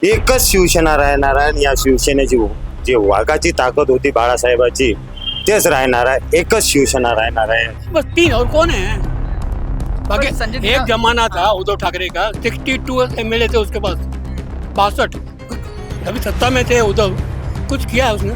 एकच शिवसेना राहणार आहे आणि या शिवसेनेची जी वाघाची ताकद होती बाळासाहेबाची तेच राहणार आहे. एकच शिवसेना राहणार आहे. बस तीन और कौन है बाकी संजय एक जमाना था उद्धव ठाकरे का 62 एमएलए थे उसके पास 62 अभी सत्ता में थे उद्धव कुछ किया उसने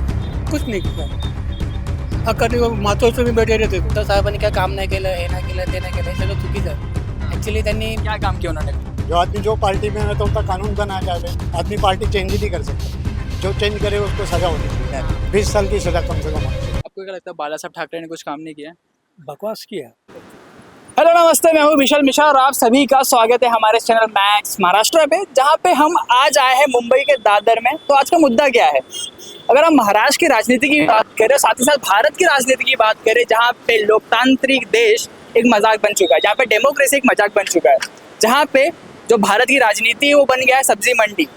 कुछ नहीं किया कधी मातों से भी बैठे रहते थे. उद्धव साहेबांनी काय काम नाही केलं हे नाही केलं ते नाही केलं हे सगळं चुकीचं आहे ॲक्च्युली त्यांनी क्या काम किया उन्होंने? जो आदमी जो पार्टी में है तो उसका कानून बना जाए. आदमी पार्टी चेंज ही नहीं कर सकता. जो चेंज करे उसको सजा होनी चाहिए. 20 साल की सजा कम से कम. आपको क्या लगता है बाला साहब ठाकरे ने कुछ काम नहीं किया? बकवास किया. हेलो नमस्ते, मैं हूँ विशाल मिश्रा और आप सभी का स्वागत है हमारे चैनल मैक्स महाराष्ट्र पे, जहाँ पे हम आज आए हैं मुंबई के दादर में. तो आज का मुद्दा क्या है? अगर हम महाराष्ट्र की राजनीति की बात करें, साथ ही साथ भारत की राजनीति की बात करें, जहाँ पे लोकतांत्रिक देश एक मजाक बन चुका है, जहाँ पे डेमोक्रेसी एक मजाक बन चुका है, जहाँ पे जो भारत की राजनीति है वो बन गया है सब्जी मंडी,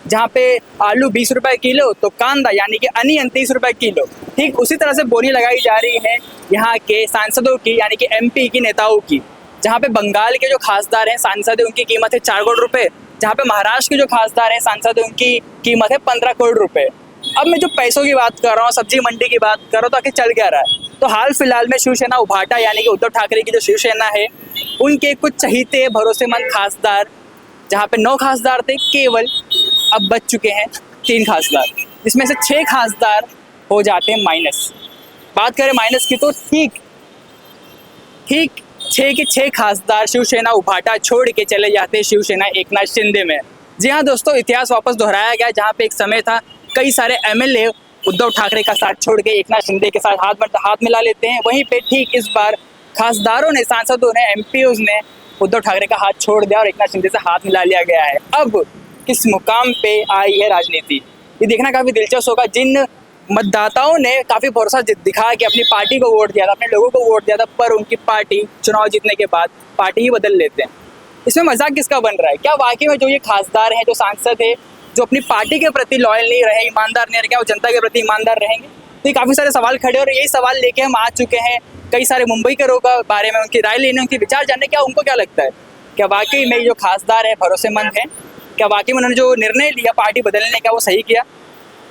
जहाँ पे आलू 20 रुपए किलो तो कांदा यानी कि अनियन 30 रुपए किलो. ठीक उसी तरह से बोली लगाई जा रही है यहाँ के सांसदों की यानी कि एमपी की नेताओं की, जहाँ पे बंगाल के जो खासदार हैं सांसद हैं उनकी कीमत है 4 करोड़ रुपए, जहाँ पे महाराष्ट्र के जो खासदार हैं सांसद हैं उनकी कीमत है 15 करोड़ रुपए. अब मैं जो पैसों की बात कर रहा हूँ, सब्जी मंडी की बात कर रहा हूँ, तो आखिर चल क्या रहा है? तो हाल फिलहाल में शिवसेना उभाटा यानी कि उद्धव ठाकरे की जो शिवसेना है उनके कुछ चहीते भरोसेमंद खासदार, जहाँ पे 9 खासदार थे केवल, अब बच चुके हैं 3 खासदार, जिसमें से 6 खासदार हो जाते हैं माइनस. बात करें माइनस की तो ठीक 6 के 6 खासदार शिवसेना उभाटा छोड़ के चले जाते हैं शिवसेना एकनाथ शिंदे में. जी हाँ दोस्तों, इतिहास वापस दोहराया गया, जहाँ पे एक समय था कई सारे एमएलए उद्धव ठाकरे का साथ छोड़ के एकनाथ शिंदे के साथ हाथ मिला लेते हैं. वहीं पे ठीक इस बार खासदारों ने, सांसदों ने, एमपीओ ने उद्धव ठाकरे का हाथ छोड़ दिया और एकनाथ शिंदे से हाथ मिला लिया गया है. अब किस मुकाम पे आई है राजनीति, ये देखना काफी दिलचस्प होगा. जिन मतदाताओं ने काफी भरोसा दिखा के अपनी पार्टी को वोट दिया था, अपने लोगों को वोट दिया था, पर उनकी पार्टी चुनाव जीतने के बाद पार्टी ही बदल लेते हैं. इसमें मजाक किसका बन रहा है? क्या वाकई में जो ये खासदार हैं, जो सांसद है, जो अपनी पार्टी के प्रति लॉयल नहीं रहे, ईमानदार नहीं रहे, क्या वो जनता के प्रति ईमानदार रहेंगे? तो ये काफी सारे सवाल खड़े और यही सवाल लेके हम आ चुके हैं कई सारे मुंबई के लोगों के बारे में, उनकी राय लेने, उनके विचार जानने. क्या उनको क्या लगता है, क्या वाकई में जो खासदार है भरोसेमंद है? क्या वाकई में उन्होंने जो निर्णय लिया पार्टी बदलने का वो सही किया?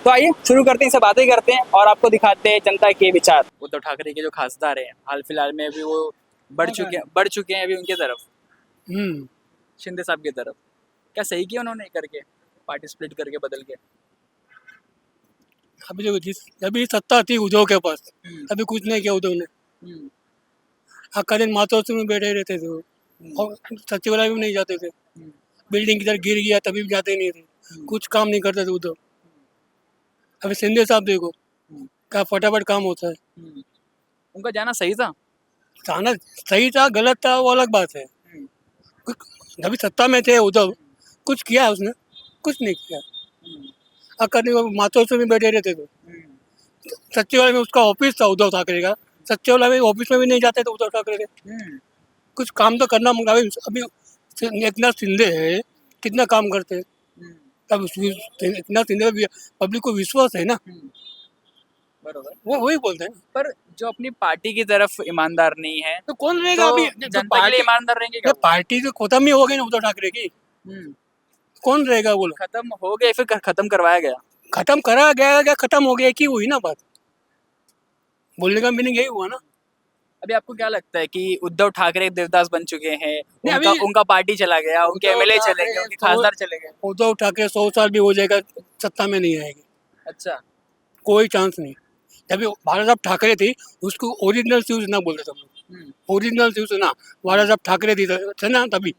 तो आइए शुरू करते हैं, इनसे बातें करते हैं और आपको दिखाते हैं जनता के विचार. उद्धव ठाकरे के जो खासदार हैं हाल फिलहाल में अभी वो बढ़ चुके हैं अभी उनके तरफ, शिंदे साहब की तरफ. क्या सही किया उन्होंने करके, पार्टी स्प्लिट करके बदल के? अभी जो अभी सत्ता थी उद्धव के पास, अभी कुछ नहीं किया उद्धव ने. हक्का दिन मातों से भी बैठे रहते थे वो, और सचिवालय भी नहीं जाते थे. बिल्डिंग किधर गिर गया तभी भी जाते नहीं थे. कुछ काम नहीं करते थे उद्धव. अभी शिंदे साहब देखो क्या फटाफट काम होता है. उनका जाना सही था? जाना सही था गलत था वो अलग बात है. अभी सत्ता में थे उद्धव, कुछ किया उसने? कुछ नहीं किया. हक्का दिन मातों से भी बैठे रहते थे. सचिवालय में उसका ऑफिस था उद्धव ठाकरे का, सचिवालय में ऑफिस में भी नहीं जाते थे उद्धव ठाकरे के. कुछ काम तो करना मंगा. अभी एकनाथ शिंदे है, कितना काम करते हैं. अब एकनाथ शिंदे पे पब्लिक को विश्वास है ना, बरोबर. वो वही बोलते हैं. पर जो अपनी पार्टी की तरफ ईमानदार नहीं है तो कौन रहेगा तो अभी? जनता के लिए ईमानदार रहेंगे क्या? पार्टी तो खत्म ही हो गई ना उद्धव ठाकरे की. कौन रहेगा बोलो? खत्म हो गए फिर खत्म करवाया गया. खत्म करा गया क्या खत्म हो गया की हुई ना बात. बोलने का मीनिंग यही हुआ ना. अभी आपको क्या लगता है कि उद्धव ठाकरे देवदास बन चुके हैं, नहीं, उनका पार्टी चला गया, उनके उद्धव एमएलए चले ठाकरे गए, उनके खासदार चले गए? उद्धव ठाकरे 100 साल भी हो जाएगा सत्ता में नहीं आएगी. अच्छा. कोई चांस नहीं. जब बाला साहब ठाकरे थी उसको ओरिजिनल शिवसेना बोलते थे हम लोग. ओरिजिनल शिवसेना बाला साहब ठाकरे थी ना तभी.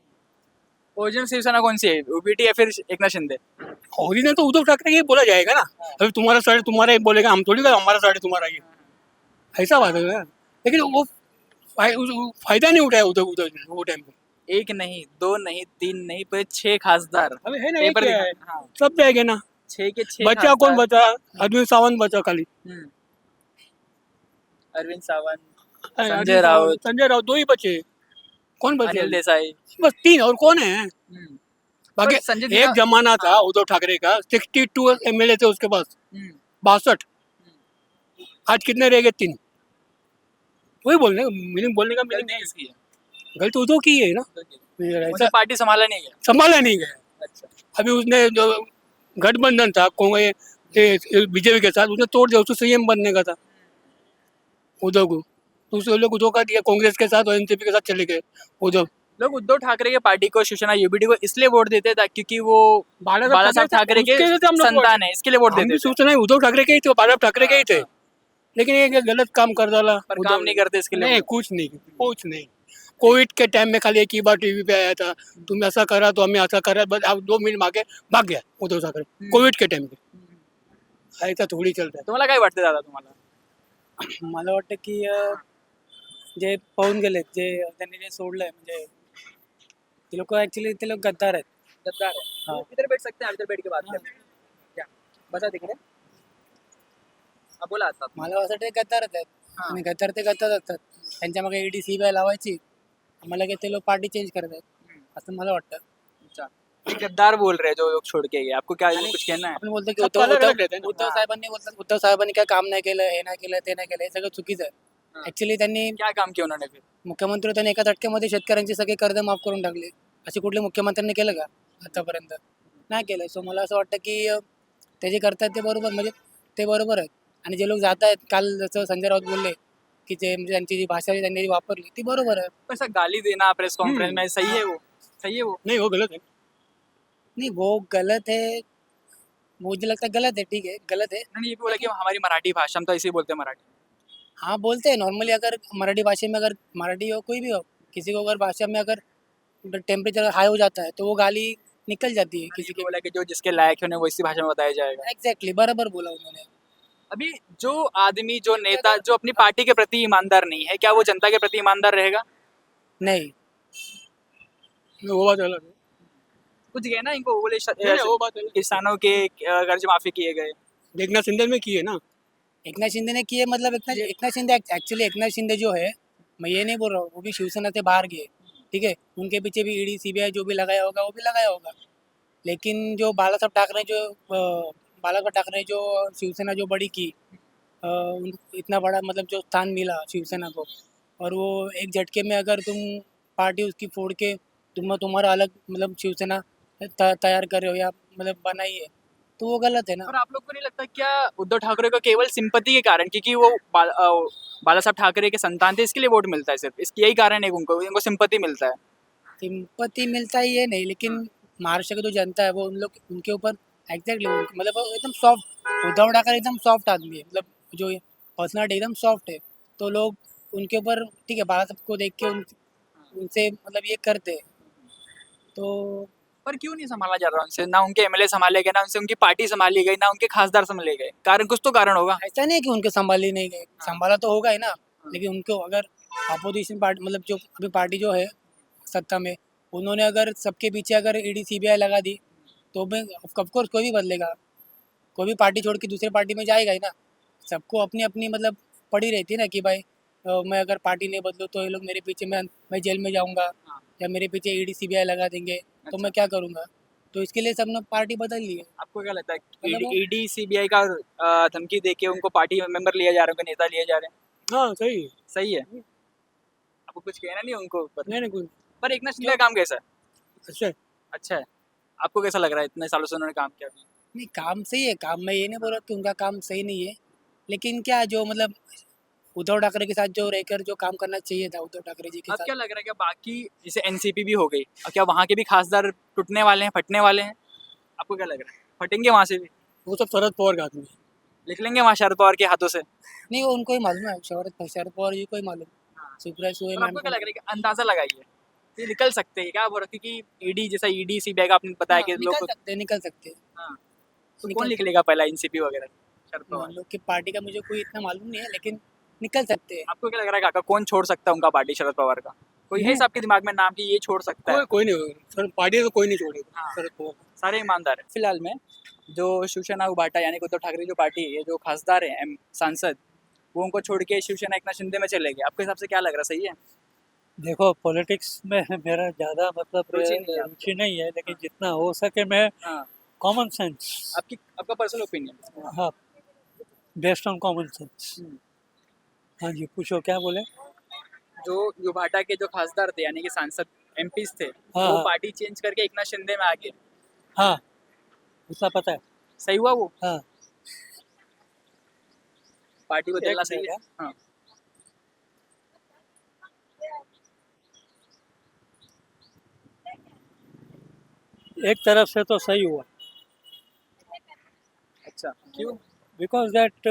ओरिजिनल शिवसेना कौन सी है, यूपीटी या फिर एकनाथ शिंदे? ओरिजिनल तो उद्धव ठाकरे ही बोला जाएगा ना. अभी तुम्हारा साइड तुम्हारा ही बोलेगा, हम थोड़ी का हमारा साइड तुम्हारा ही. ऐसा बात है ना. लेकिन वो फायदा नहीं उठाया उद्धव ने वो टाइम पे. 1 नहीं, 2 नहीं, 3 नहीं, पर 6 खासदार. अभी है ना, पेपर एक है. हाँ, सब जाएंगे ना. 6 के 6 बचा कौन बचा? अरविंद सावंत बचा खाली. अरविंद सावंत, संजय राउत 2 ही बचे. कौन बचे? अनिल देसाई. बस 3 और कौन है बाकी? पर संजय एक जमाना था उद्धव ठाकरे का 62 एमएलए थे उसके पास 62. आज कितने रह गए? 3. वही बोलने का मीनिंग नहीं इसकी है. गलती उद्धव की है ना. मुझे पार्टी संभाला नहीं गया. संभाला नहीं गया. अच्छा. अभी उसने जो गठबंधन था बीजेपी के साथ, उसने तोड़ दिया, उसको सीएम बनने का था उद्धव को, तो उसे लोग धोखा दिया, कांग्रेस के साथ और एनसीपी के साथ चले गए उद्धव। लोग उद्धव ठाकरे के पार्टी को, शिवसेना यूबीडी को इसलिए वोट देते थे क्योंकि वो बाला साहब ठाकरे के उसके लिए तो हम लोग संतान है, इसके लिए वोट हम देते भी थे। सोचना है उद्धव ठाकरे के ही थे, बाला ठाकरे के ही थे, लेकिन ये गलत काम कर डाला पर उद्धव काम ने। नहीं करते इसके लिए नहीं, वोट। कुछ नहीं। कोविड के टाइम में खाली एक ही बार टीवी पे आया था, तुम ऐसा करा तो हमें ऐसा करा, बस आप 2 मिनट मांगे भाग गया उद्धव ठाकरे कोविड के टाइम पे। ऐसा थोडी चालत आहे. तुम्हाला काय वाटतं दादा तुम्हाला? मला वाटतं की जे पाहून गेलेत, जे त्यांनी जे सोडलंय, म्हणजे ते लोक ऍक्च्युली ते लोक गद्दार आहेत. गद्दार है। हाँ। इधर बैठ सकते हैं, इधर बैठ के बात करते हैं क्या? बसा तिकडे बोला आता मला असं वाटतं ते गद्दारच आहेत. हा. आणि गद्दार ते गद्दार असतात. त्यांच्या मागे ईडी सीबीआय लावायची, आम्हाला काय ते लोक पार्टी चेंज करत आहेत असं मला वाटतं. अच्छा, ये गद्दार बोल रहे हैं जो लोग छोड़ के गए, आपको क्या कुछ कहना है? आपण बोलतो की सबको अलग अलग रहते हैं ना. उद्धव साहेबांनी बोलतात, उद्धव साहेबांनी काय काम नाही केलं, हे नाही केलं, ते नाही केलं, हे सगळं चुकीचं आहे. हा. ऍक्च्युली त्यांनी क्या काम किया उन्होंने फिर? मुख्यमंत्री त्यांनी एका झटक्यामध्ये शेतकऱ्यांचे सगळे कर्ज माफ करून टाकले. असे कुठले मुख्यमंत्र्यांनी केलं का आतापर्यंत? नाही केलं. सो मला असं वाटतं की ते जे करतात ते बरोबर, म्हणजे ते बरोबर आहेत. आणि जे लोक जात आहेत, काल जसं संजय राऊत बोलले की जे म्हणजे त्यांची जी भाषा त्यांनी जी वापरली ती बरोबर आहे. ऐसा गाली देना प्रेस कॉन्फ्रेंस में सही है वो? सही है वो? नहीं, वो गलत है. नहीं, वो गलत है, मुझे लगता है गलत है. ठीक है, गलत है. उन्होंने ये भी बोला कि हमारी मराठी भाषा, हम तो ऐसे ही बोलते हैं मराठी। हाँ, बोलते हैं नॉर्मली. अगर मराठी भाषा में, अगर मराठी हो कोई भी हो, किसी को अगर भाषा में अगर टेम्परेचर हाई हो जाता है तो वो गाली निकल जाती है किसी किसी को की. बोला कि जो जिसके लायक है उन्हें वो इसी भाषा में बताया जाएगा। एग्जैक्टली, बराबर बोला उन्होंने. अभी जो आदमी, जो नेता, जो अपनी पार्टी के प्रति ईमानदार नहीं है, क्या वो जनता के प्रति ईमानदार रहेगा? नहीं, वो बात अलग है. कुछ गए ना इनको, वो बोले नहीं, वो बात अलग है. किसानों के कर्ज माफी किए गए। एकनाथ शिंदे में किए ना. एकनाथ शिंदे ने किए, मतलब एकनाथ शिंदे, एक्चुअली एकनाथ शिंदे जो है, मैं ये नहीं बोल रहा हूँ, वो भी शिवसेना से बाहर गए. ठीक है, उनके पीछे भी ईडी सीबीआई जो भी लगाया होगा वो भी लगाया होगा. लेकिन जो बाला साहब ठाकरे जो शिवसेना जो बड़ी की, इतना बड़ा मतलब जो स्थान मिला शिवसेना को, और वो एक झटके में अगर तुम पार्टी उसकी फोड़ के तुम्हारा अलग मतलब शिवसेना तैयार कर रहे हो या मतलब बनाई है, तो वो गलत है ना. और आप लोग को नहीं लगता क्या उद्धव ठाकरे को केवल सिंपति के कारण, क्योंकि वो बाला साहब ठाकरे के संतान थे, इसके लिए वोट मिलता है सिर्फ, इसकी यही कारण है उनको सिंपति मिलता है? सिंपत्ति मिलता है ये नहीं, लेकिन महाराष्ट्र की जो जनता है वो उनके ऊपर एग्जैक्टली, मतलब वो एकदम सॉफ्ट, उद्धव ठाकरे एकदम सॉफ्ट आदमी है, मतलब जो पर्सनालिटी एकदम सॉफ्ट है, तो लोग उनके ऊपर, ठीक है, बाला साहब को देख के उनसे मतलब ये करते हैं. तो पर क्यों नहीं संभाला जा रहा उनसे? ना उनके एमएलए संभाले गए, ना उनसे उनकी पार्टी संभाली गई, ना उनके खासदार संभाले गए। कारण, कुछ तो कारण होगा। ऐसा नहीं है कि उनके संभाली नहीं गए, संभाला तो होगा ही ना, लेकिन उनको अगर अपोजिशन पार्टी, मतलब जो अभी पार्टी जो है सत्ता में, उन्होंने अगर सबके पीछे अगर ईडी सीबीआई लगा दी तो मैं ऑफकोर्स कोई भी बदलेगा, कोई भी पार्टी छोड़ के दूसरे पार्टी में जाएगा ही ना. सबको अपनी अपनी मतलब पड़ी रहती है ना कि भाई मैं अगर पार्टी नहीं बदलूँ तो ये लोग मेरे पीछे, मैं जेल में जाऊँगा, या मेरे पीछे ईडी सीबीआई लगा देंगे तो मैं क्या करूँगा. तो इसके लिए सबने पार्टी बदल ली है. आपको क्या लगता है मतलब वो- ईडी सीबीआई का धमकी देके उनको पार्टी मेंबर लिया जा रहा है, उनको नेता लिए जा रहे हैं? हाँ, सही है. सही है। आपको कुछ कहना नहीं उनको ऊपर? नहीं नहीं, कुछ पर एकनाथ शिंदे का काम कैसा है? अच्छा है. अच्छा है। आपको कैसा लग रहा है, इतने सालों से उन्होंने काम किया? नहीं, काम सही है, काम मैं ये नहीं बोल रहा कि उनका काम सही नहीं है, लेकिन क्या जो मतलब उद्धव ठाकरे के साथ जो रहकर जो काम करना चाहिए था उद्धव ठाकरे जी के अब साथ. क्या लग रहा है कि बाकी जैसे एनसीपी भी हो गई, अब क्या वहाँ के भी खासदार टूटने वाले हैं, फटने वाले हैं? आपको क्या लग रहा है, फटेंगे वहाँ से भी? वो सब शरद पवार का आदमी है. लिख लेंगे वहाँ शरद पवार के हाथों से? नहीं, वो उनको ही मालूम है, शरद पवार जी को ही मालूम. सुप्रिया सुळे और मैम आपको क्या को. लग रहा है कि अंदाजा लगाइए ये निकल सकते हैं क्या? वो क्योंकि ईडी जैसा ईडी सीबीआई का आपने बताया कि हाँ, लोग, निकल सकते. हाँ, तो निकल कौन लिख लेगा पहला, एनसीपी वगैरह? शरद पवार। हम लोग की पार्टी का मुझे कोई इतना मालूम नहीं है, लेकिन निकल सकते हैं. आपको क्या लग रहा है काका, कौन छोड़ सकता है उनका पार्टी, शरद पवार का? कोई है आपके दिमाग में नाम कि ये छोड़ सकता है? कोई नहीं होगा सर, पार्टी तो कोई नहीं छोड़ेगा हाँ। शरद पवार. सारे ईमानदार है। फिलहाल में जो शिवसेना उभाटा यानी कि उद्धव ठाकरे जो पार्टी है, जो खासदार है सांसद, वो उनको छोड़ के शिवसेना एकनाथ शिंदे में चले गए, आपके हिसाब से क्या लग रहा है, सही है? देखो, पॉलिटिक्स में मेरा ज़्यादा मतलब रुचि नहीं है रुचि नहीं है, लेकिन जितना हो सके मैं हाँ, कॉमन सेंस, आपका पर्सनल ओपिनियन? हाँ, बेस्ड ऑन कॉमन सेंस. हाँ जी, पूछो क्या बोले. जो उभाटा के जो खासदार थे यानी कि सांसद एमपीज थे, हाँ, वो हाँ. पार्टी चेंज करके एकनाथ शिंदे में आ गए, हाँ उतना पता है। सही हुआ वो? हाँ पार्टी बदलना एक सही है? मिनट, हाँ। एक तरफ से तो सही हुआ अच्छा, क्यों? Because that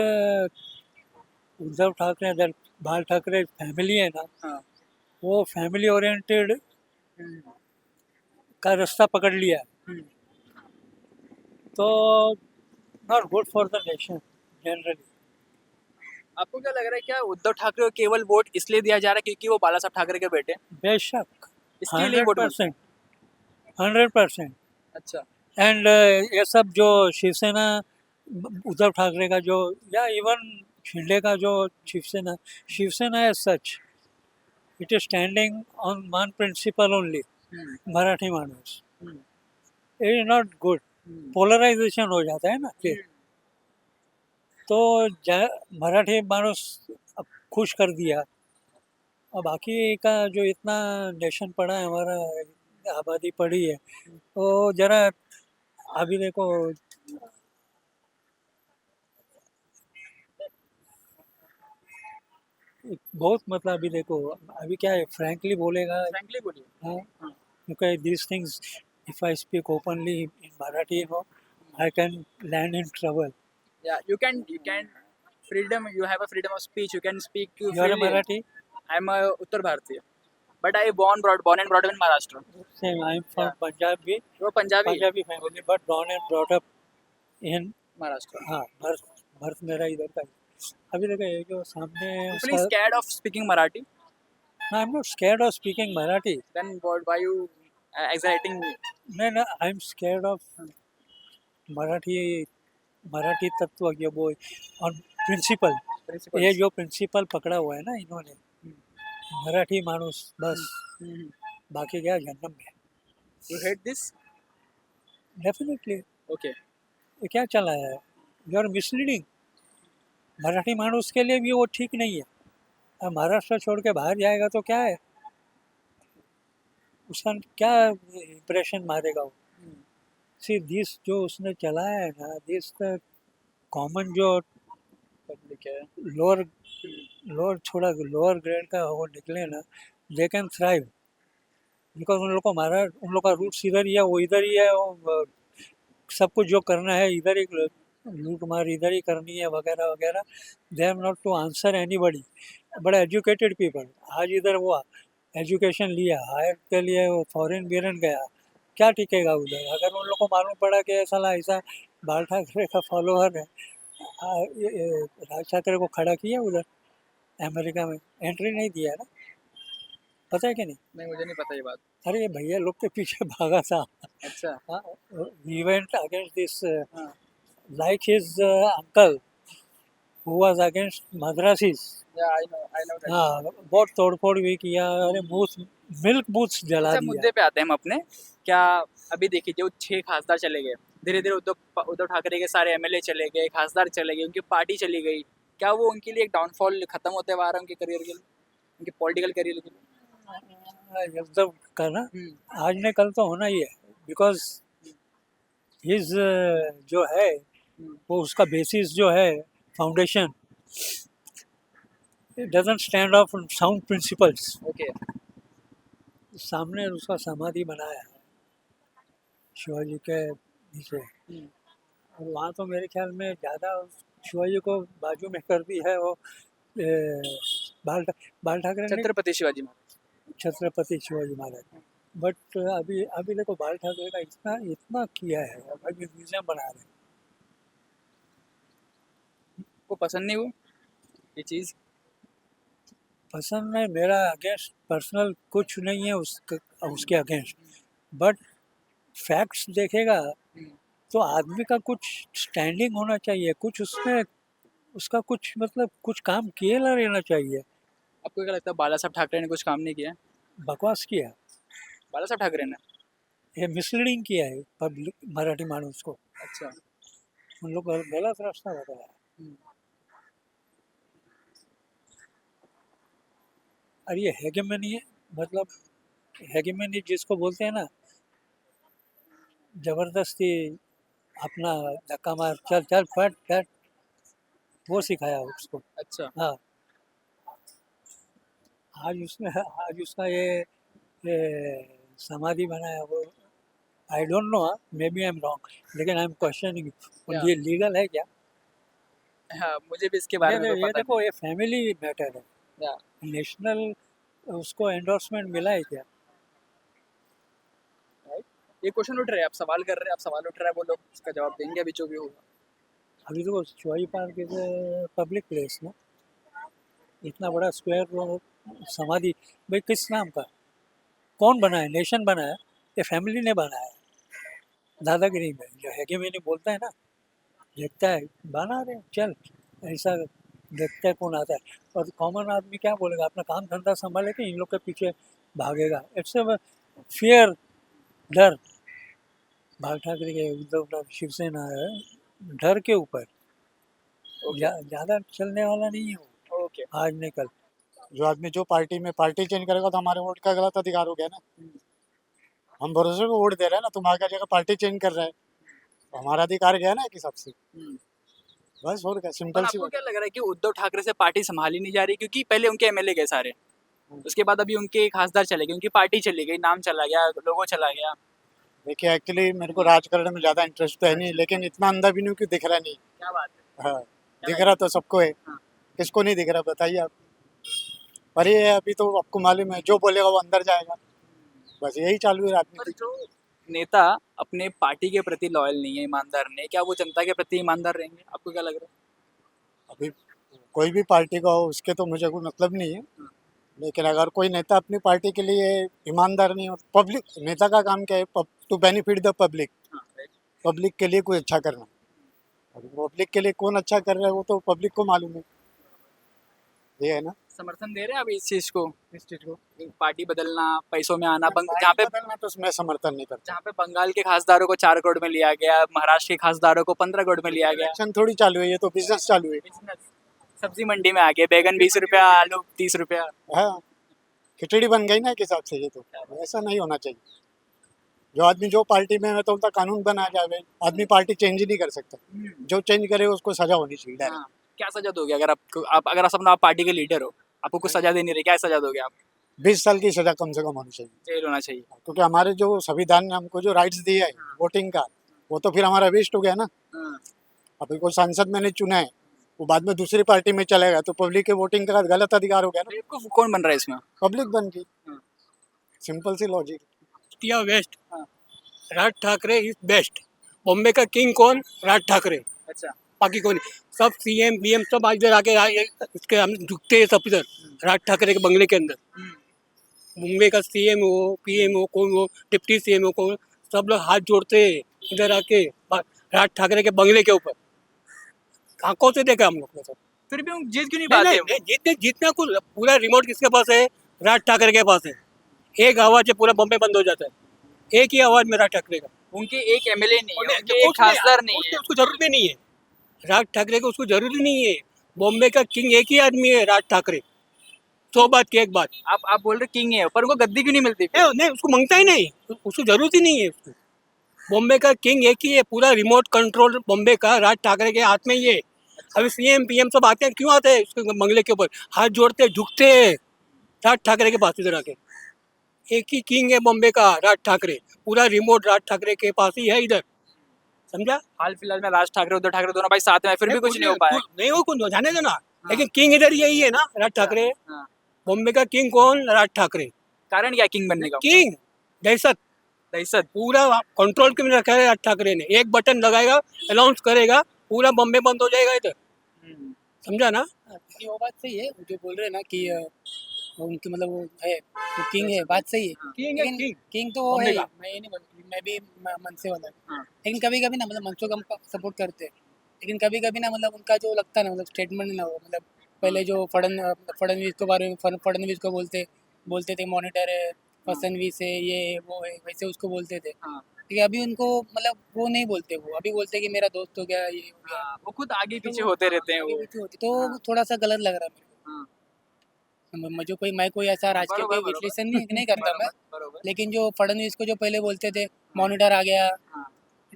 Uddhav Thackeray that बाल ठाकरे फैमिली है ना, हाँ। वो फैमिली ओरिएंटेड हम्म, का रास्ता पकड़ लिया है। हम्म। तो not good for the nation generally. आपको क्या लग रहा है, क्या उद्धव ठाकरे को केवल वोट इसलिए दिया जा रहा है क्योंकि वो बाला साहब ठाकरे के बेटे हैं? बेशक इसके लिए वोट मिलता है? 100%। अच्छा। एंड ये सब जो शिवसेना उद्धव ठाकरे का जो या इवन शिंदे का जो Shiv Sena Shiv Sena as such it is standing on one principle only, hmm, Marathi माणूस। Hmm, it is not good, hmm, polarization हो जाता है ना फिर। तो मराठी माणूस अब खुश कर दिया, और बाकी का जो इतना नेशन पड़ा है हमारा, आबादी पड़ी है, तो जरा अभी देखो बहुत मतलब अभी देखो अभी क्या है, फ्रैंकली बोलेगा। फ्रैंकली बोलिए। हाँ, हाँ। क्योंकि these things if I speak openly in Marathi, I can land in trouble. Yeah, you can freedom, you have a freedom of speech, you can speak You are a freely. Marathi? I'm a Uttar Bharatiya, but I born and brought up in Maharashtra. Same, I am from Yeah. Punjabi, वो पंजाबी है? Punjabi family, but born and brought up in Maharashtra. हाँ birth मेरा इधर का ही। अभी देखो ये जो सामने People is उसका, scared of speaking Marathi. I am not scared of speaking Marathi. Then why you exciting me? No, I am scared of Marathi Marathi तत्व ये वो और प्रिंसिपल, Principles. ये जो प्रिंसिपल पकड़ा हुआ है ना इन्होंने, मराठी मानुस बस, Hmm. बाकी क्या जन्म में। You hate this? Definitely Okay. ये क्या चला है, यू आर मिसलीडिंग। मराठी मानुस के लिए भी वो ठीक नहीं है। अब महाराष्ट्र छोड़ के बाहर जाएगा तो क्या है, उसका क्या इम्प्रेशन मारेगा वो। सी दिस जो उसने चलाया है ना, दिस द कॉमन जो Public है। लोअर लोअर थोड़ा लोअर ग्रेड का वो निकले ना, दे कैन थ्राइव, बिकॉज उन लोग का रूट्स इधर ही है, वो इधर ही है, वो सब कुछ जो करना है इधर ही, लूट मार इधर ही करनी है वगैरह वगैरह। They are not to answer anybody, बड़े एजुकेटेड पीपल। आज इधर हुआ, एजुकेशन लिया, हायर के लिए वो फॉरेन बिरन गया, क्या टिकेगा उधर। अगर उन लोग को मालूम पड़ा कि साला ऐसा बाल ठाकरे का फॉलोअर है, राज ठाकरे को खड़ा किया उधर अमेरिका में, एंट्री नहीं दिया ना, पता है कि नहीं। नहीं, मुझे नहीं पता ये बात। अरे ये भैया लोग के पीछे भागा था। अच्छा। वी वेंट अगेंस्ट दिस हाँ। like his uncle who was against Madrasis. Yeah, I know that. हाँ बहुत तोड़फोड़ भी किया, अरे बूथ मिल्क बूथ्स जला अच्छा, दिया। मुद्दे पे आते हैं हम अपने। क्या अभी देखिए, जो 6 खासदार चले गए, धीरे धीरे उद्धव ठाकरे के सारे एमएलए चले गए, खासदार चले गए, उनकी पार्टी चली गई। क्या वो उनके लिए एक डाउनफॉल खत्म होते हुए आ रहा है उनके करियर के लिए, उनके पॉलिटिकल करियर के लिए? उद्धव का ना आज नहीं कल तो होना ही है, बिकॉज हिज जो है वो उसका बेसिस जो है foundation, it doesn't stand of sound principles. Okay. सामने उसका समाधि बनाया है शिवाजी के नीचे, और वहाँ तो मेरे ख्याल में ज़्यादा शिवाजी को बाजू में कर दी है वो बाल ठाकरे ने, छत्रपति शिवाजी महाराज। छत्रपति शिवाजी महाराज। बट अभी अभी देखो बाल ठाकरे का इतना इतना किया है, अभी म्यूजियम बना रहे हैं। को पसंद नहीं वो ये चीज़? पसंद है, मेरा अगेंस्ट पर्सनल कुछ नहीं है उसके अगेंस्ट, बट फैक्ट्स देखेगा तो आदमी का कुछ स्टैंडिंग होना चाहिए, कुछ उसमें उसका कुछ मतलब कुछ काम किए ला रहना चाहिए। आपको क्या लगता है, बाला साहब ठाकरे ने कुछ काम नहीं किया? बकवास किया, बाला साहब ठाकरे ने? ये मिसलीडिंग किया है पब्लिक मराठी मानुस को, अच्छा। उन लोग गलत रास्ता बताया। और ये हेगेमनी है, मतलब हेगेमनी जिसको बोलते हैं ना, जबरदस्ती अपना धक्का मार, चल चल फट फट, वो सिखाया उसको। अच्छा। हाँ, आज उसका ये समाधि बनाया वो, I don't know, maybe I am wrong, लेकिन आई एम क्वेश्चनिंग, क्या? ये लीगल है क्या? हाँ, मुझे भी इसके बारे में तो ये पता देखो, ये फैमिली मैटर है, नहीं। या, नेशनल उसको एंडोर्समेंट मिला है क्या? राइट। ये क्वेश्चन उठ रहे हैं, आप सवाल कर रहे हैं, आप सवाल उठ रहा है, वो लोग इसका जवाब देंगे अभी जो भी होगा। अभी देखो, चौई पार्क इज पब्लिक प्लेस ना, इतना बड़ा स्क्वायर समाधि, भाई किस नाम का, कौन बनाया? नेशन बनाया, ये फैमिली ने बनाया, दादागिरी में जो हेगेमनी बोलता है ना, देखता है बना रहे चल, ऐसा देखता है कौन आता है, और कॉमन आदमी क्या बोलेगा? अपना काम धंधा संभाले कि इन लोग के पीछे भागेगा? इट्स फियर, डर। बाल ठाकरे के, उद्धव, शिवसेना है, डर के ऊपर ज्यादा चलने वाला नहीं है वो, ओके। आज नहीं कल। जो आदमी जो पार्टी में पार्टी चेंज करेगा तो हमारे वोट का गलत अधिकार हो गया ना। हम भरोसे को वोट दे रहे हैं ना, तुम आगे जगह पार्टी चेंज कर रहे हैं तो हमारा अधिकार गया ना एक हिसाब से। बस और क्या, पर सिंपल सी आपको बात। क्या लग रहा है कि उद्धव ठाकरे से पार्टी संभाली नहीं जा रही? क्योंकि पहले उनके एमएलए गए सारे, उसके बाद अभी उनके खासदार चले गए, उनकी पार्टी चली गई, नाम चला गया, लोगो चला गया। देखिए एक्चुअली मेरे को राजकारण में ज़्यादा इंटरेस्ट तो है नहीं, लेकिन इतना अंधा भी नहीं कि दिख रहा नहीं। क्या बात है। हाँ, दिख रहा तो सबको है, हाँ। किसको नहीं दिख रहा बताइए आप। पर ये है, अभी तो आपको मालूम है जो बोलेगा वो अंदर जाएगा, बस यही चालू है पर राजनीति। जो नेता अपने पार्टी के प्रति लॉयल नहीं है, ईमानदार नहीं है, क्या वो जनता के प्रति ईमानदार रहेंगे? आपको क्या लग रहा है? अभी कोई भी पार्टी का हो उसके तो मुझे कोई मतलब नहीं है, लेकिन अगर कोई नेता अपनी पार्टी के लिए ईमानदार नहीं हो, पब्लिक नेता का काम क्या है? टू बेनिफिट द पब्लिक, हाँ, right। पब्लिक के लिए कोई अच्छा करना। अब पब्लिक के लिए कौन अच्छा कर रहा है वो तो पब्लिक को मालूम है, ये है ना। समर्थन दे रहे हैं अभी इस चीज को, इस चीज को पार्टी बदलना, पैसों में आना, जहाँ पे बदलना तो मैं समर्थन नहीं करता। जहाँ पे बंगाल के खासदारों को 4 करोड़ में लिया गया, महाराष्ट्र के खासदारों को 15 करोड़ में लिया गया। इलेक्शन थोड़ी चालू है, ये तो बिजनेस चालू है। बिजनेस, सब्जी मंडी में आ गए, बैगन 20 रुपया, आलू 30 रुपया। हाँ, खिचड़ी बन गई ना एक हिसाब से, ये तो ऐसा नहीं होना चाहिए। जो आदमी जो पार्टी में है तो उनका कानून बना जाए, आदमी पार्टी चेंज ही नहीं कर सकता, जो चेंज करे उसको सजा होनी चाहिए डायरेक्ट। हाँ, क्या सजा दोगे अगर अगर आप पार्टी के लीडर हो, आपको कुछ सजा देनी रही, क्या सजा दोगे आप? 20 साल की सजा कम से कम होनी चाहिए, जेल होना चाहिए। क्योंकि हमारे जो संविधान ने हमको जो राइट्स दिए है वोटिंग का, वो तो फिर हमारा वेस्ट हो गया ना। हाँ, अभी कोई सांसद मैंने चुना है, वो बाद में दूसरी पार्टी में चलेगा तो पब्लिक के वोटिंग का गलत अधिकार हो गया ना, बेवकूफ कौन बन रहा है इसमें? पब्लिक बन गई। हाँ। सिंपल सी लॉजिक। इंडिया वेस्ट, हाँ। राज ठाकरे इज बेस्ट। बॉम्बे का किंग कौन? राज ठाकरे, अच्छा। बाकी कौन नहीं। सब सीएम बीएम सब इधर आके इसके हम झुकते हैं सब इधर राज ठाकरे के बंगले के अंदर। मुंबई का सीएम हो, पीएम हो, कोई हो, डिप्टी सीएम हो, कोई, सब लोग हाथ जोड़ते हैं इधर आके राज ठाकरे के बंगले के ऊपर। आंखों से देखा हम लोग ने सब। फिर भी हम जीत क्यों नहीं नहीं, पाते? नहीं, नहीं, जितना कुछ पूरा रिमोट किसके पास है? राज ठाकरे के पास है। एक आवाज से पूरा बॉम्बे बंद हो जाता है, एक ही आवाज में राज ठाकरे का। उनके एक एमएलए नहीं है, उनके एक उसमें- खासदार नहीं है। उसको जरूरत भी नहीं है, राज ठाकरे को उसको जरूरी नहीं है। बॉम्बे का किंग एक ही आदमी है, राज ठाकरे। 100 बात की एक बात। आप बोल रहे किंग है, पर उनको गद्दी क्यों नहीं मिलती? नहीं, उसको मांगता ही नहीं, उसको जरूरत ही नहीं है उसको। बॉम्बे का किंग एक ही है, पूरा रिमोट कंट्रोल बॉम्बे का राज ठाकरे के हाथ में ही है। अभी सीएम पीएम सब आते हैं, क्यों आते हैं उसके बंगले के ऊपर? हाथ जोड़ते झुकते हैं राज ठाकरे के पास इधर आके। एक ही किंग है बॉम्बे का, राज ठाकरे। पूरा रिमोट राज ठाकरे के पास ही है इधर, समझा? हाल फिलहाल में राज ठाकरे, उद्धव ठाकरे दोनों भाई साथ में हैं, फिर भी कुछ नहीं हो पाया। नहीं हो कुछ, जाने दो ना। लेकिन किंग इधर यही है ना, राज ठाकरे। हाँ। बॉम्बे का किंग कौन? राज ठाकरे। कारण क्या किंग बनने का? किंग दहशत, दहशत। पूरा कंट्रोल के में रखा है राज ठाकरे ने। एक बटन लगाएगा, अनाउंस करेगा, पूरा बॉम्बे बंद हो जाएगा इधर, समझा ना? ये वो बात सही है जो बोल रहे हैं ना कि उनके मतलब वो है, वो किंग है, बात सही है। किंग है, लेकिन किंग। किंग तो वो बॉम्बे है ही, का। मैं ये नहीं बोल, मैं भी मन से वाला हाँ। हूँ। लेकिन कभी कभी ना मतलब मंचों का हम सपोर्ट करते हैं, लेकिन कभी कभी ना मतलब उनका जो लगता है ना, मतलब स्टेटमेंट ना, वो मतलब पहले जो फडणवीस के बारे में फडणवीस को बोलते थे मॉनिटर है, फडणवीस है, ये वो है, वैसे उसको बोलते थे। हाँ। लेकिन अभी उनको मतलब वो नहीं बोलते, वो अभी बोलते हैं कि मेरा दोस्त हो गया, ये हो गया। हाँ, वो खुद आगे पीछे होते रहते हैं आगे वो। पीछे होती, तो हाँ। वो थोड़ा सा गलत लग रहा है मेरे को। हाँ। मैं कोई ऐसा राजकीय बरोबर, कोई बरोबर। विश्लेषण नहीं करता मैं, बरोबर। लेकिन जो फडणवीस को जो पहले बोलते थे मॉनिटर आ गया, हाँ।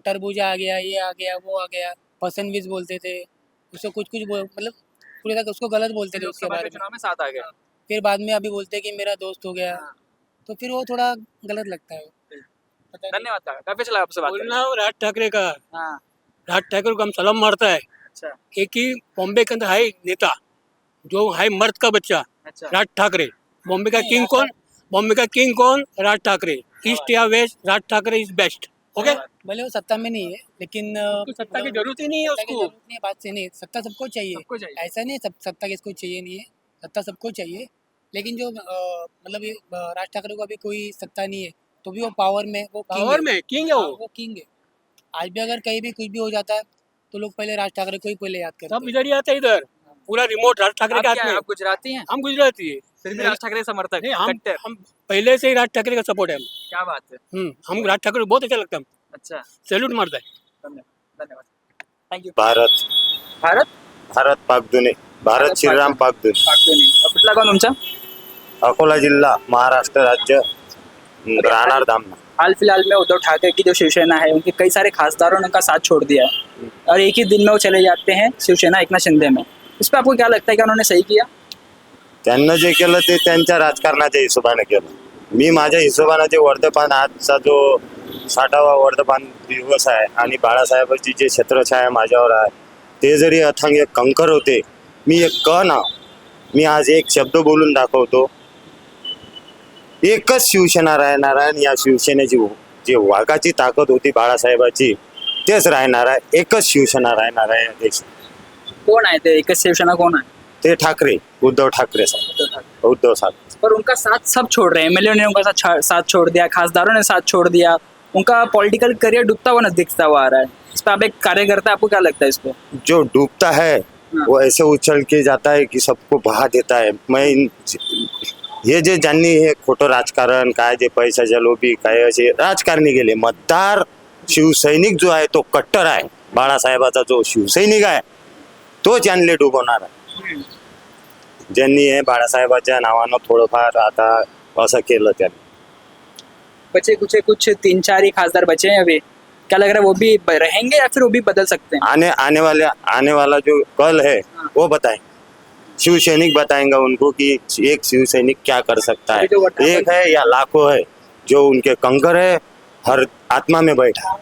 तरबूजा आ गया, ये आ गया, वो आ गया, पसंदीज बोलते थे उसको, कुछ मतलब पूरे तक उसको गलत बोलते थे उसके लोकसभा बारे के में। चुनाव में साथ आ गया। फिर बाद में अभी बोलते हैं कि मेरा दोस्त हो गया, हाँ। तो फिर वो थोड़ा गलत लगता है। पता नहीं। धन्यवाद काका, काफी चला आपसे बात करके। बोलना हो राज ठाकरे का, हाँ, राज ठाकरे को हम सलाम मारता है। अच्छा एक ही बॉम्बे के अंदर है नेता जो है मर्द का बच्चा, अच्छा। राज ठाकरे। बॉम्बे का नहीं, किंग राज कौन? बॉम्बे का किंग कौन? राज ठाकरे। ईस्ट या west, Raj Thackeray is best. Okay, भले वो सत्ता में नहीं है, लेकिन उसको सत्ता की जरूरत ही नहीं है सत्ता की उसको। जरूरत नहीं है, बात से नहीं, सत्ता सबको चाहिए। सबको चाहिए। ऐसा नहीं है सत्ता किसको चाहिए नहीं है, सत्ता सबको चाहिए। लेकिन जो मतलब ये राज ठाकरे को अभी कोई सत्ता नहीं है, तो भी वो पावर में, वो किंग पावर है। में किंग है हाँ, वो। वो किंग है। आज भी अगर कहीं भी कुछ भी हो जाता है तो लोग पहले राज ठाकरे को ही पहले याद करते सब हैं। इधर ही आते हैं इधर, पूरा रिमोट राज ठाकरे आप के हाथ क्या में है? है। आप गुजराती हैं? हम गुजराती है, फिर भी राज ठाकरे समर्थक नहीं हम कट्टर। हम पहले से ही राज ठाकरे का सपोर्ट है। क्या बात है। हम राज ठाकरे को बहुत अच्छा लगता है, अच्छा, सैल्यूट मारता है। धन्यवाद धन्यवाद, थँक्यू। भारत भारत भारत पाकदुने भारत श्रीराम पाकदुने पाकदुनी. कुठला गाव तुमचा? अकोला जिल्हा महाराष्ट्र राज्य राहणार धामणा. हाल फिलहाल में उद्धव ठाकरे की जो शिवसेना है उनके कई सारे खासदारों ने उनका साथ छोड़ दिया है और एक ही दिन में वो चले जाते हैं शिवसेना एकनाथ शिंदे में. इस पर आपको क्या लगता है कि उन्होंने सही किया? त्यांना जे केलं ते त्यांच्या राजकारणाच्या हिशोबाने केलं. मी माझ्या हिशोबाने जे वर्धमान आजचा जो 60वा वर्धमान दिवस आहे आणि बाळासाहेबांची जे छत्रछाया माझ्यावर आहे ते जरी अथांग एक कंकर होते, मी एक कण आहे. मी आज एक शब्द बोलून दाखवतो. एकच शिवसेना राहणार आहे आणि या शिवसेनेची जी वाघाची ताकद होती बाळासाहेबाची तेच राहणार आहे. एकच शिवसेना राहणार आहे या देशात. कौन आए थे? एकच शिवसेना कौन है? ते ठाकरे, उद्धव ठाकरे साहेब, उद्धव साहेब. पर उनका साथ सब छोड़ रहे हैं. एमएलए ने उनका साथ छोड़ दिया, खासदारों ने साथ छोड़ दिया, उनका पॉलिटिकल करियर डूबता हुआ दिखता हुआ आ रहा है. इस पर आप एक कार्यकर्ता, आपको क्या लगता है इस पर? जो डूबता है वो ऐसे उछल के जाता है की सबको बहा देता है. हे जे ज्यांनी हे खोटं राजकारण काय जे पैशाच्या लोभी काय असे राजकारणी गेले, मतदार शिवसैनिक जो आहे तो कट्टर आहे. बाळासाहेबाचा जो शिवसैनिक आहे तोच यांना डुबवणार आहे. ज्यांनी हे बाळासाहेबाच्या नावानं थोडंफार आता असं केलं त्यांनी. बचे कुछ 3-4 ही खासदार बचे हैं अभी. क्या लग रहा है वो भी रहेंगे या फिर वो भी बदल सकते हैं? आने वाला जो कल है वो बताएं. शिवसैनिक बताएंगा उनको कि एक शिवसैनिक क्या कर सकता है. अभी जो वर्तमान- एक है या लाखों है जो उनके कंकर है हर आत्मा में बैठा है.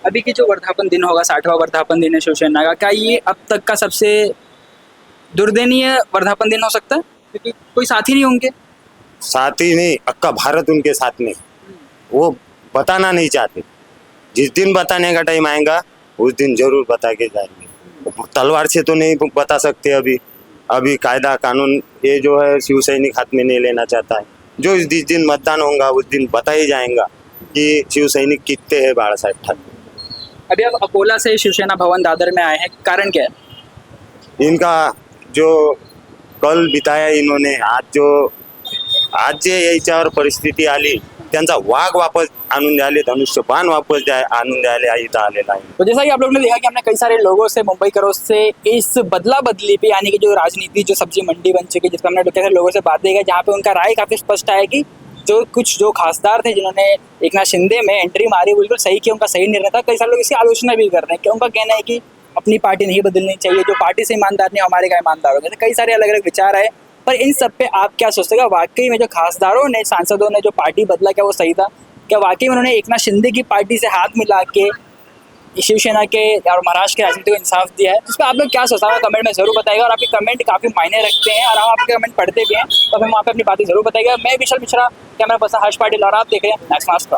अभी की जो वर्धापन दिन होगा, 60वां वर्धापन दिन है शिवसेना का, क्या ये अब तक का सबसे दुर्दयनीय वर्धापन दिन हो सकता है? क्योंकि कोई साथी नहीं होंगे. साथ ही नहीं, अक्का भारत उनके साथ में. वो बताना नहीं चाहते. जिस दिन बताने का टाइम आएगा उस दिन जरूर बता के जाएंगे. तलवार से तो नहीं बता सकते. अभी कायदा कानून ये जो है शिवसैनिक हाथ में नहीं लेना चाहता है. जो जिस दिन मतदान होगा उस दिन बता ही जाएगा कि शिवसैनिक कितने हैं बाला साहेब ठाकरे. अभी आप अकोला से शिवसेना भवन दादर में आए हैं, कारण क्या है? इनका जो कल बिताया इन्होंने, आज जे याच्यावर परिस्थिती आली त्यांचा वाघ वापस आणून द्याले, धनुष्यबाण वापस आणून द्याले इथं आलेला आहे. तो जैसा कि आप लोगों ने देखा कि हमने कई सारे लोगों से, मुंबई करों से इस बदला बदली पे, यानी कि जो राजनीति, जो सब्जी मंडी बन चुकी है, जिसमें हमने कई सारे लोगों से बात की जहाँ पे उनका राय काफी स्पष्ट है कि जो खासदार थे जिन्होंने एकनाथ शिंदे में एंट्री मारी बिल्कुल सही किया, उनका सही निर्णय था. कई सारे लोग इसकी आलोचना भी कर रहे हैं कि उनका कहना है कि अपनी पार्टी नहीं बदलनी चाहिए, जो पार्टी से ईमानदार नहीं हमारे का ईमानदार होगा. कई सारे अलग अलग विचार आए, पर इन सब पे आप क्या सोचते हैं? वाकई में जो खासदारों ने, सांसदों ने जो पार्टी बदला, क्या वो सही था? क्या वाकई में उन्होंने एकनाथ शिंदे की पार्टी से हाथ मिला के शिवसेना के और महाराष्ट्र के राजनीति को इंसाफ दिया है? इस पर आप लोग क्या सोचते हैं कमेंट में जरूर बताइएगा. और आपके कमेंट काफी मायने रखते हैं और हम आपके कमेंट पढ़ते भी हैं, तो हमें वहाँ पे अपनी बातें जरूर बताइएगा. मैं विशाल मिश्रा, कैमरा पर्सन हर्ष पाटिल, और आप देख रहे हैं नेक्स्ट मास्क का.